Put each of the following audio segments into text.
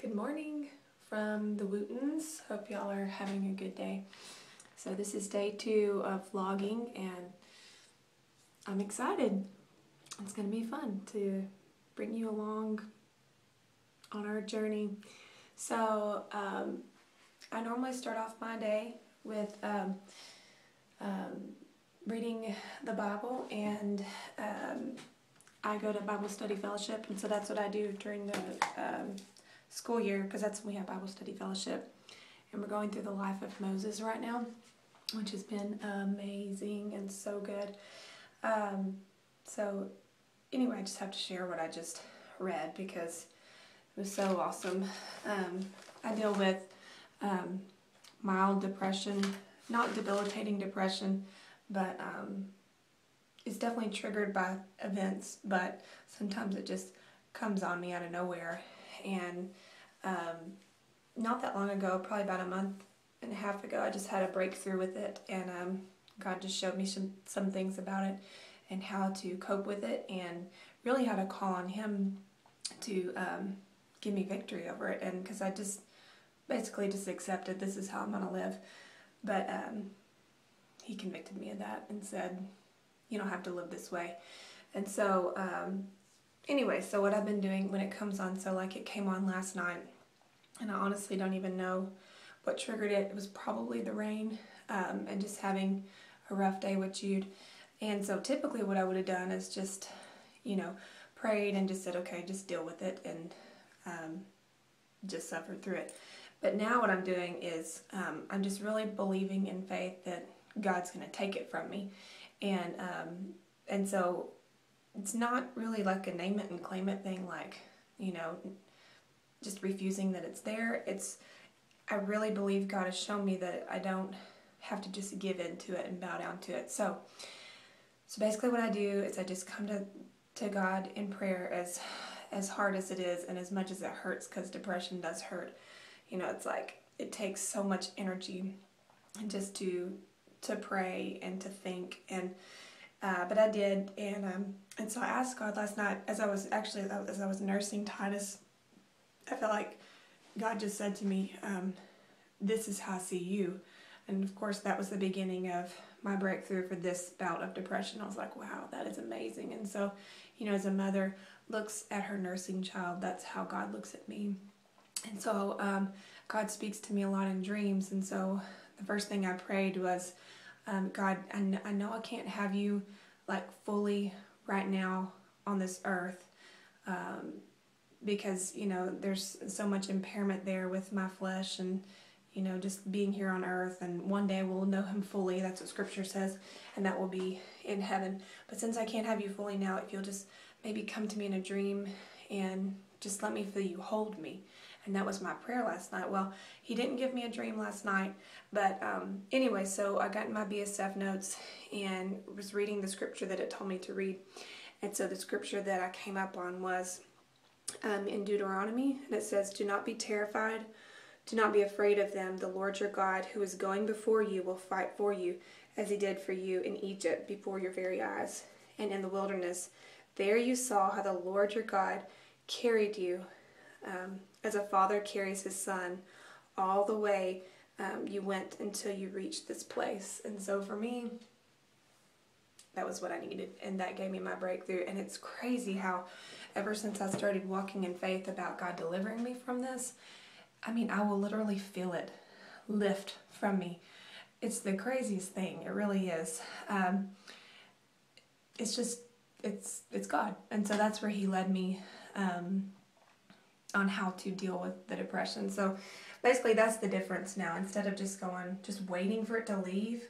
Good morning from the Wootons. Hope y'all are having a good day. So this is day 2 of vlogging and I'm excited. It's going to be fun to bring you along on our journey. So I normally start off my day with reading the Bible, and I go to Bible study fellowship, and so that's what I do during the school year, because that's when we have Bible study fellowship. And we're going through the life of Moses right now, which has been amazing and so good. So anyway, I just have to share what I just read because it was so awesome. I deal with mild depression, not debilitating depression, but it's definitely triggered by events, but sometimes it just comes on me out of nowhere. And not that long ago, probably about a month and a half ago, I just had a breakthrough with it, and God just showed me some things about it and how to cope with it, and really how to call on Him to give me victory over it. And because I just basically just accepted this is how I'm going to live. But He convicted me of that and said, you don't have to live this way. And so anyway, so what I've been doing when it comes on, so like it came on last night, and I honestly don't even know what triggered it. It was probably the rain and just having a rough day with Jude. And so typically what I would have done is just, prayed and just said, okay, just deal with it, and just suffered through it. But now what I'm doing is I'm just really believing in faith that God's going to take it from me. And so it's not really like a name it and claim it thing, like, just refusing that it's there. I really believe God has shown me that I don't have to just give in to it and bow down to it. So basically what I do is I just come to God in prayer, as hard as it is and as much as it hurts, because depression does hurt. It's like it takes so much energy just to pray and to think, and but I did, and so I asked God last night as I was nursing Titus. I felt like God just said to me, this is how I see you. And of course that was the beginning of my breakthrough for this bout of depression. I was like, wow, that is amazing. And so, as a mother looks at her nursing child, that's how God looks at me. And so God speaks to me a lot in dreams. And so the first thing I prayed was, God, I know I can't have you like fully right now on this earth, because there's so much impairment there with my flesh, and just being here on earth, and one day we'll know Him fully. That's what Scripture says, and that will be in heaven. But since I can't have you fully now, if you'll just maybe come to me in a dream and just let me feel you hold me. And that was my prayer last night. Well, He didn't give me a dream last night, but anyway, so I got in my BSF notes and was reading the scripture that it told me to read. And so the scripture that I came up on was in Deuteronomy, and it says, "Do not be terrified, do not be afraid of them. The Lord your God, who is going before you, will fight for you, as He did for you in Egypt before your very eyes, and in the wilderness. There you saw how the Lord your God carried you, as a father carries his son, all the way you went until you reached this place." And so for me, that was what I needed, and that gave me my breakthrough. And it's crazy how ever since I started walking in faith about God delivering me from this, I will literally feel it lift from me. It's the craziest thing. It really is. It's God. And so that's where He led me on how to deal with the depression. So basically that's the difference now. Instead of just waiting for it to leave,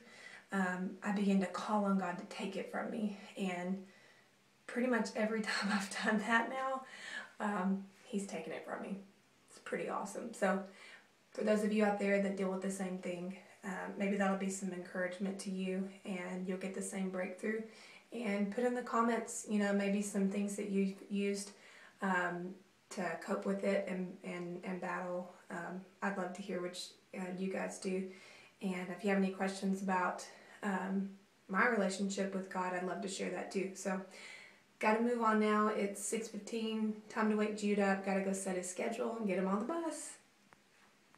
I begin to call on God to take it from me. And pretty much every time I've done that now, He's taken it from me. It's pretty awesome. So for those of you out there that deal with the same thing, maybe that'll be some encouragement to you, and you'll get the same breakthrough. And put in the comments, maybe some things that you've used to cope with it and battle. I'd love to hear what you guys do. And if you have any questions about my relationship with God, I'd love to share that too. So Got to move on now. It's 6:15. Time to wake Jude up. Got to go set his schedule and get him on the bus.